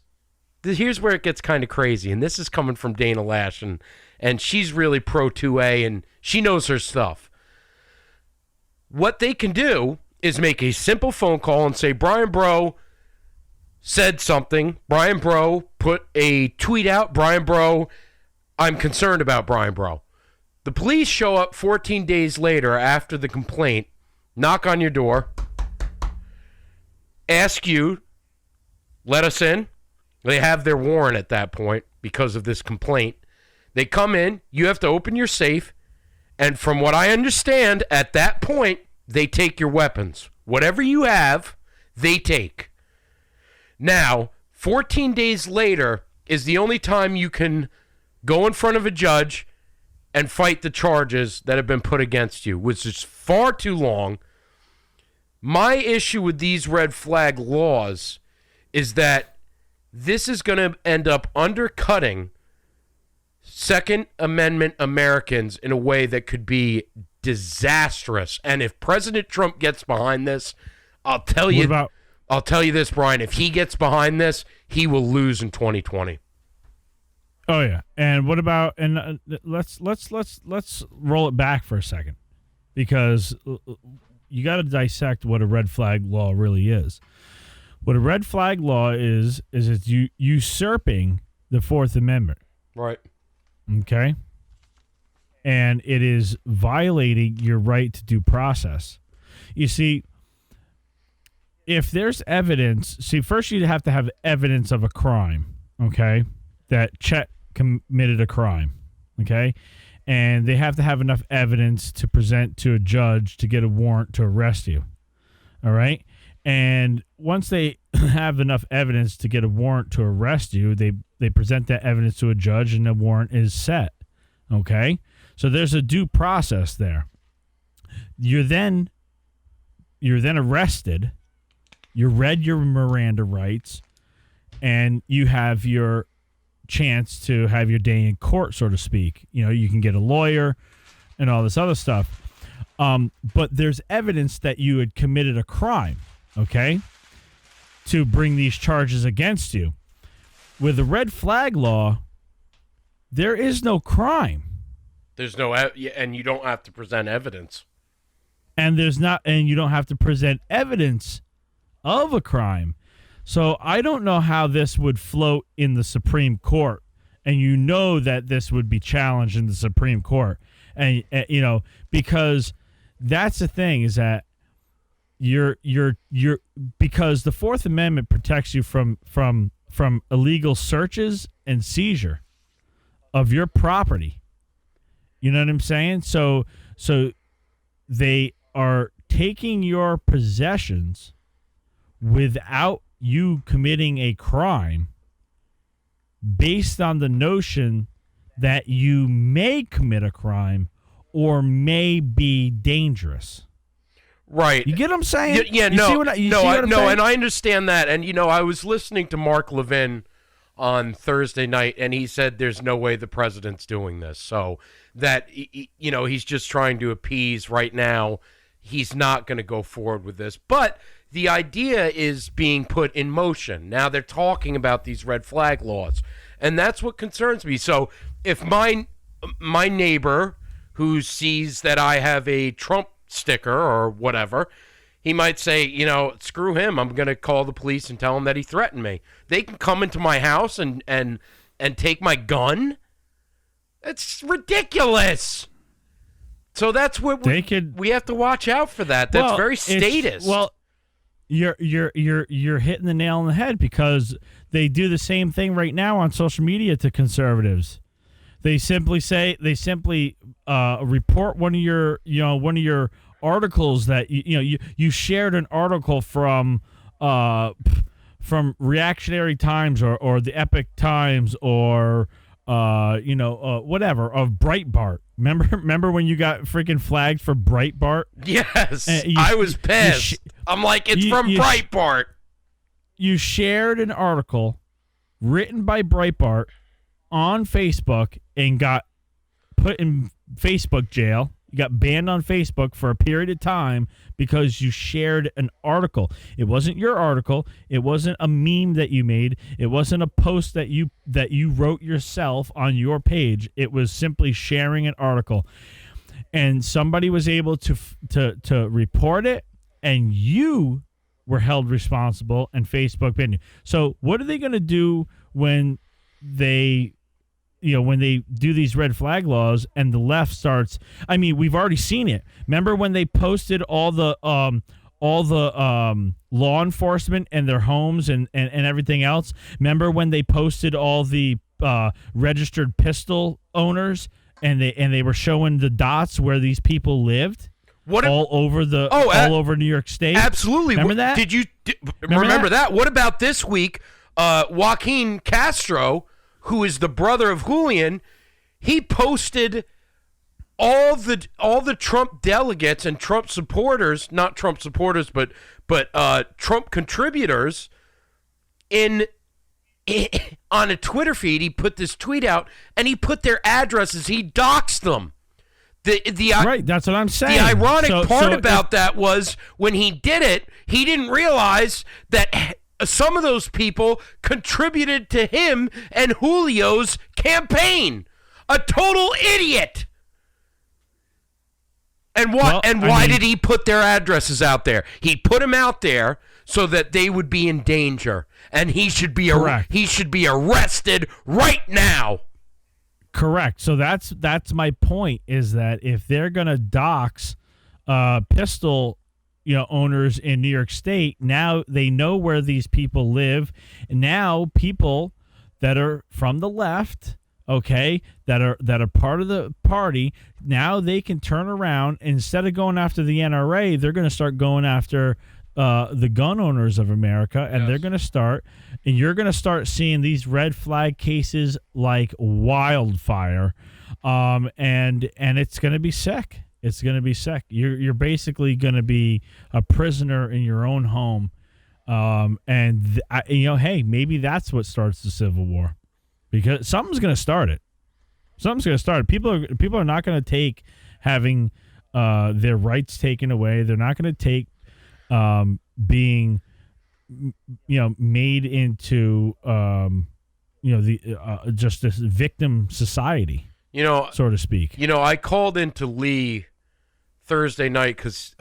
kind of crazy, and this is coming from Dana Lash, and she's really pro 2A, and she knows her stuff. What they can do is make a simple phone call and say, Brian Bro said something. Brian Bro put a tweet out. Brian Bro, I'm concerned about Brian Bro. The police show up 14 days later after the complaint, knock on your door, ask you, let us in. They have their warrant at that point because of this complaint. They come in, you have to open your safe, and from what I understand, at that point, they take your weapons. Whatever you have, they take. Now, 14 days later is the only time you can go in front of a judge and fight the charges that have been put against you, which is far too long. My issue with these red flag laws is that this is going to end up undercutting Second Amendment Americans in a way that could be disastrous. And if President Trump gets behind this, I'll tell you this, Brian, if he gets behind this, he will lose in 2020. Oh yeah. And what about let's roll it back for a second, because you got to dissect what a red flag law really is. What a red flag law is it's usurping the Fourth Amendment. Right. Okay? And it is violating your right to due process. You see, if there's evidence, first you have to have evidence of a crime, okay? That Chet committed a crime, okay? And they have to have enough evidence to present to a judge to get a warrant to arrest you, all right? And once they have enough evidence to get a warrant to arrest you, they present that evidence to a judge and the warrant is set, okay? So there's a due process there. You're then arrested. You read your Miranda rights, and you have your chance to have your day in court, so to speak. You know, you can get a lawyer and all this other stuff. But there's evidence that you had committed a crime, okay, to bring these charges against you. With the red flag law, there is no crime. There's no, and you don't have to present evidence. And you don't have to present evidence of a crime. So I don't know how this would float in the Supreme Court, and you know that this would be challenged in the Supreme Court, and you know, because that's the thing, is that you're because the Fourth Amendment protects you from illegal searches and seizure of your property. You know what I'm saying? So they are taking your possessions without you committing a crime based on the notion that you may commit a crime or may be dangerous. Right. You get what I'm saying? Yeah, you no, see what I'm saying? and I understand that. And, you know, I was listening to Mark Levin on Thursday night, and he said there's no way the president's doing this. So that, you know, he's just trying to appease right now. He's not going to go forward with this. But the idea is being put in motion. Now they're talking about these red flag laws, and that's what concerns me. So if my neighbor who sees that I have a Trump sticker or whatever, he might say, you know, screw him. I'm going to call the police and tell him that he threatened me. They can come into my house and take my gun. It's ridiculous. So that's what we have to watch out for that. That's very statist. You're hitting the nail on the head, because they do the same thing right now on social media to conservatives. They simply report one of your articles that you shared an article from Reactionary Times or the Epic Times or whatever, of Breitbart. Remember when you got freaking flagged for Breitbart? Yes, I was pissed. I'm like, it's from Breitbart. You shared an article written by Breitbart on Facebook and got put in Facebook jail. You got banned on Facebook for a period of time because you shared an article. It wasn't your article. It wasn't a meme that you made. It wasn't a post that you wrote yourself on your page. It was simply sharing an article. And somebody was able to report it, and you were held responsible, and Facebook banned you. So what are they going to do when they do these red flag laws and the left starts? I mean, we've already seen it. Remember when they posted all the law enforcement and their homes and everything else? Remember when they posted all the registered pistol owners and they were showing the dots where these people lived? All over New York State? Absolutely. Remember that? Remember that? What about this week? Joaquin Castro, who is the brother of Julian, he posted all the Trump delegates and Trump supporters, not Trump supporters, but Trump contributors on a Twitter feed. He put this tweet out, and he put their addresses. He doxed them. Right, that's what I'm saying. The ironic part about that was when he did it, he didn't realize that some of those people contributed to him and Julio's campaign. A total idiot. And why did he put their addresses out there? He put them out there so that they would be in danger, and he should be arrested right now. Correct. So that's my point, is that if they're gonna dox pistol owners in New York State, now they know where these people live, and now people that are from the left, okay, that are part of the party, now they can turn around, instead of going after the NRA, they're going to start going after the gun owners of America, and they're going to start, and you're going to start seeing these red flag cases like wildfire, and it's going to be sick. It's going to be sick. You're basically going to be a prisoner in your own home, hey, maybe that's what starts the Civil War, because something's going to start it. Something's going to start it. People are not going to take having their rights taken away. They're not going to take being made into just this victim society, so to speak. I called into Lee Thursday night because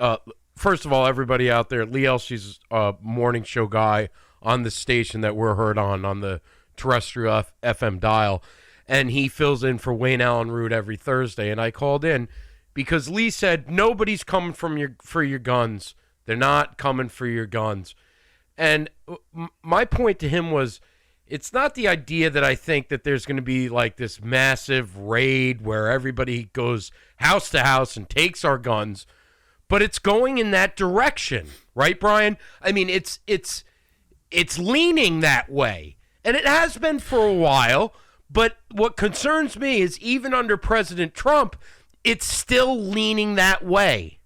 first of all, everybody out there, Lee Elshe's a morning show guy on the station that we're heard on the terrestrial FM dial, and he fills in for Wayne Allen Root every Thursday. And I called in because Lee said nobody's coming for your guns. They're not coming for your guns. And my point to him was, it's not the idea that I think that there's going to be like this massive raid where everybody goes house to house and takes our guns, but it's going in that direction, right, Brian? I mean, it's leaning that way, and it has been for a while. But what concerns me is even under President Trump, it's still leaning that way.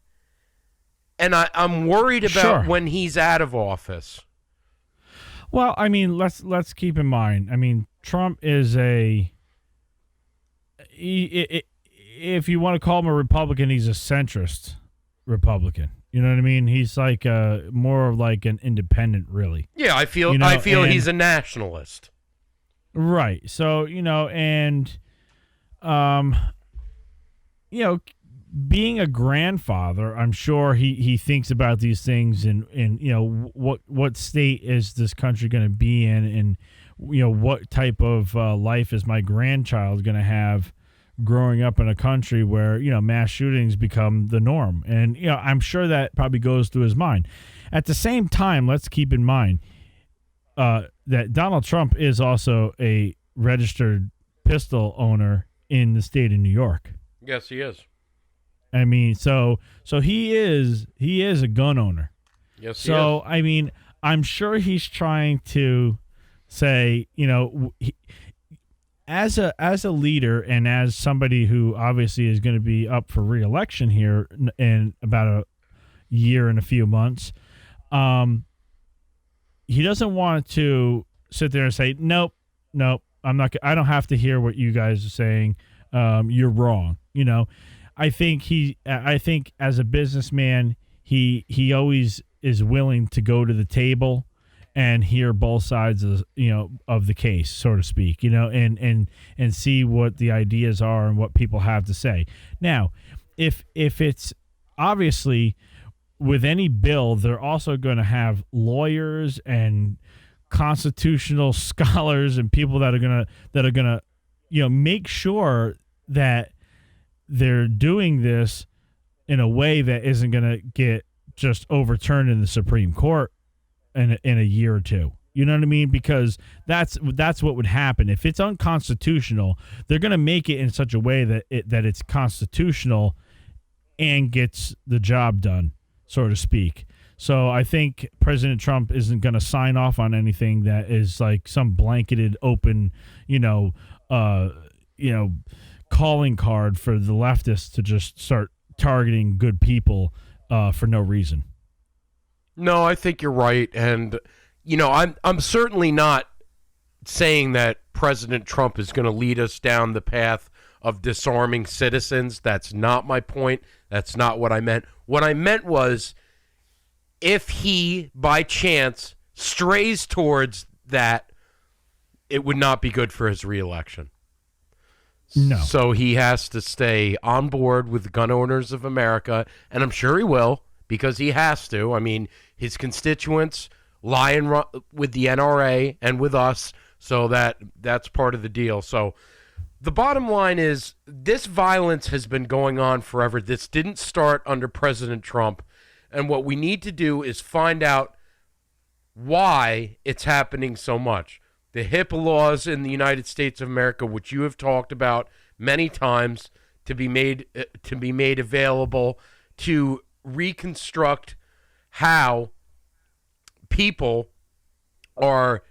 And I'm worried about when he's out of office. Well, I mean, let's keep in mind. I mean, Trump is if you want to call him a Republican, he's a centrist Republican. You know what I mean? He's like more of like an independent, really. Yeah, I feel he's a nationalist. Right. So, being a grandfather, I'm sure he thinks about these things, and what state is this country going to be in, and what type of life is my grandchild going to have growing up in a country where mass shootings become the norm. And I'm sure that probably goes through his mind. At the same time, let's keep in mind that Donald Trump is also a registered pistol owner in the state of New York. Yes, he is. I mean, so he is a gun owner. Yes, he so is. I mean, I'm sure he's trying to say, as a leader and as somebody who obviously is going to be up for re-election here in about a year and a few months, he doesn't want to sit there and say, nope, I'm not. I don't have to hear what you guys are saying. You're wrong. I think as a businessman, he always is willing to go to the table and hear both sides of of the case, so to speak, and see what the ideas are and what people have to say. Now, if it's obviously with any bill, they're also going to have lawyers and constitutional scholars and people that are gonna make sure that they're doing this in a way that isn't going to get just overturned in the Supreme Court in a year or two. You know what I mean? Because that's what would happen. If it's unconstitutional, they're going to make it in such a way that it's constitutional and gets the job done, so to speak. So I think President Trump isn't going to sign off on anything that is like some blanketed open, you know, calling card for the leftists to just start targeting good people for no reason. No, I think you're right, and I'm certainly not saying that President Trump is going to lead us down the path of disarming citizens. That's not my point. That's not what I meant. What I meant was, if he, by chance, strays towards that, it would not be good for his reelection. No. So he has to stay on board with the gun owners of America, and I'm sure he will, because he has to. I mean, his constituents lie with the NRA and with us, so that's part of the deal. So the bottom line is, this violence has been going on forever. This didn't start under President Trump. And what we need to do is find out why it's happening so much. The HIPAA laws in the United States of America, which you have talked about many times, to be made available to reconstruct how people are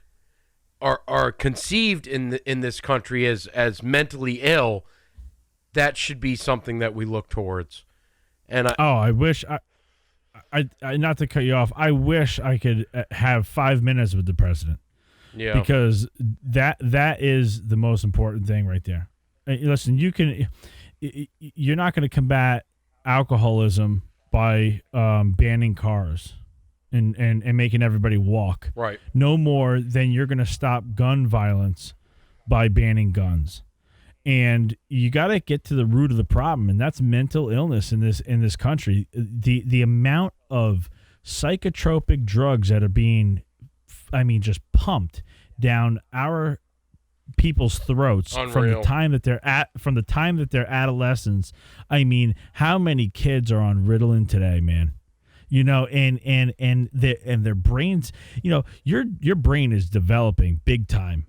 conceived in this country as mentally ill. That should be something that we look towards. And I wish I not to cut you off. I wish I could have 5 minutes with the president. Yeah. Because that is the most important thing right there. Listen, you're not going to combat alcoholism by banning cars and making everybody walk. Right. No more than you're going to stop gun violence by banning guns. And you got to get to the root of the problem, and that's mental illness in this country. The amount of psychotropic drugs that are being, just pumped down our people's throats. Unreal. from the time that they're adolescents. I mean, how many kids are on Ritalin today, man? And their brains, your brain is developing big time.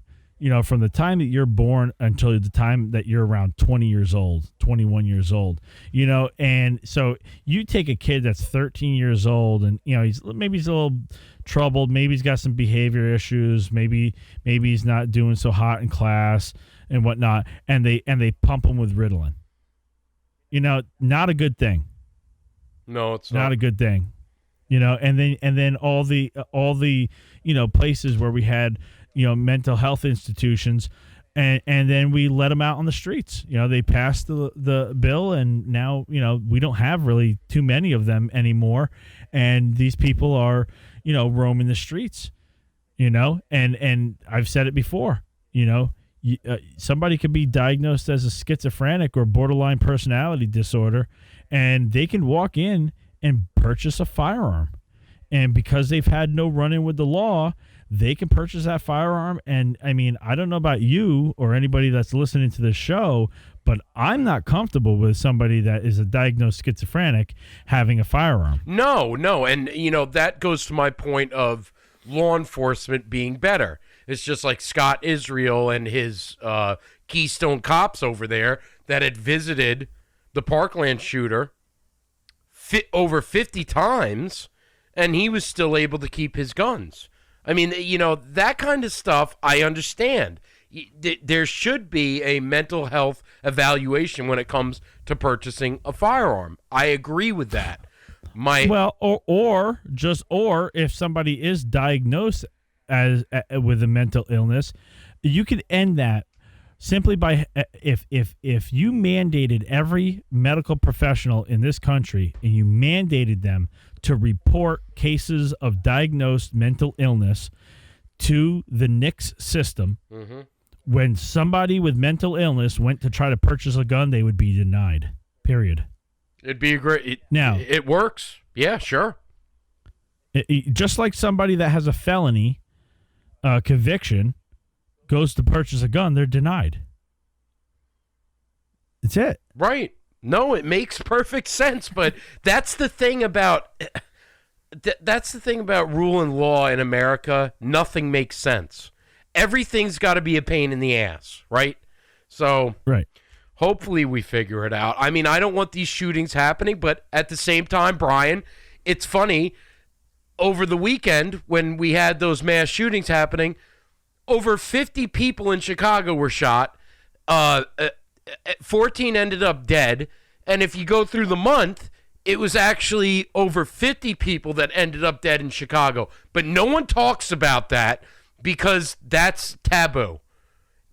From the time that you're born until the time that you're around 20 years old, 21 years old, and so you take a kid that's 13 years old and, he's a little troubled. Maybe he's got some behavior issues. Maybe he's not doing so hot in class and whatnot. And they pump him with Ritalin. Not a good thing. No, it's not a good thing. And then all the places where we had, mental health institutions, and then we let them out on the streets. They passed the bill, and now, we don't have really too many of them anymore. And these people are, roaming the streets, and I've said it before, somebody could be diagnosed as a schizophrenic or borderline personality disorder, and they can walk in and purchase a firearm. And because they've had no run-in with the law, they can purchase that firearm. And I don't know about you or anybody that's listening to this show, but I'm not comfortable with somebody that is a diagnosed schizophrenic having a firearm. No. And, that goes to my point of law enforcement being better. It's just like Scott Israel and his Keystone Cops over there that had visited the Parkland shooter over 50 times, and he was still able to keep his guns. That kind of stuff I understand. There should be a mental health evaluation when it comes to purchasing a firearm. I agree with that. Or if somebody is diagnosed with a mental illness, you can end that simply by if you mandated every medical professional in this country and you mandated them to report cases of diagnosed mental illness to the NICS system. Mm-hmm. When somebody with mental illness went to try to purchase a gun, they would be denied. Period. It'd be a great. Now it works. Yeah, sure. Just like somebody that has a felony conviction goes to purchase a gun, they're denied. That's it. Right. No, it makes perfect sense, but that's the thing about rule and law in America. Nothing makes sense. Everything's got to be a pain in the ass, right? So, right. Hopefully we figure it out. I don't want these shootings happening, but at the same time, Brian, it's funny. over the weekend when we had those mass shootings happening, over 50 people in Chicago were shot. 14 ended up dead. And if you go through the month, it was actually over 50 people that ended up dead in Chicago. But no one talks about that because that's taboo.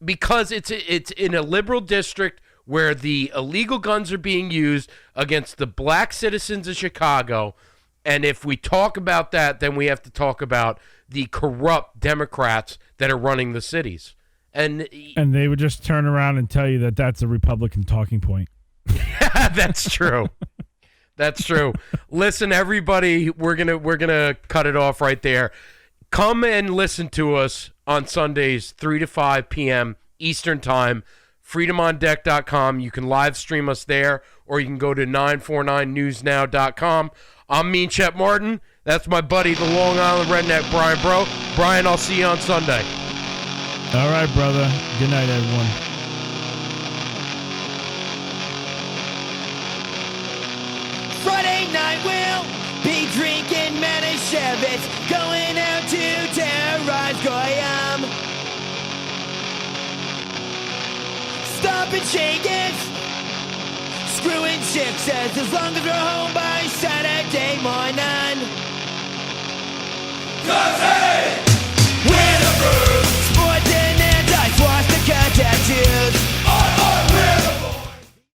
Because it's in a liberal district where the illegal guns are being used against the black citizens of Chicago. And if we talk about that, then we have to talk about the corrupt Democrats that are running the cities. And they would just turn around and tell you that that's a Republican talking point. That's true. That's true. Listen, everybody, we're gonna cut it off right there. Come and listen to us on Sundays, 3 to 5 p.m. Eastern Time. FreedomOnDeck.com. You can live stream us there, or you can go to 949newsnow.com. I'm Mean Chet Martin. That's my buddy, the Long Island Redneck, Brian Bro. Brian, I'll see you on Sunday. All right, brother. Good night, everyone. Friday night we'll be drinking Manischewitz, going out to terrorize Goyam. Stop and shake it, screwing chicks as long as we're home by Saturday morning.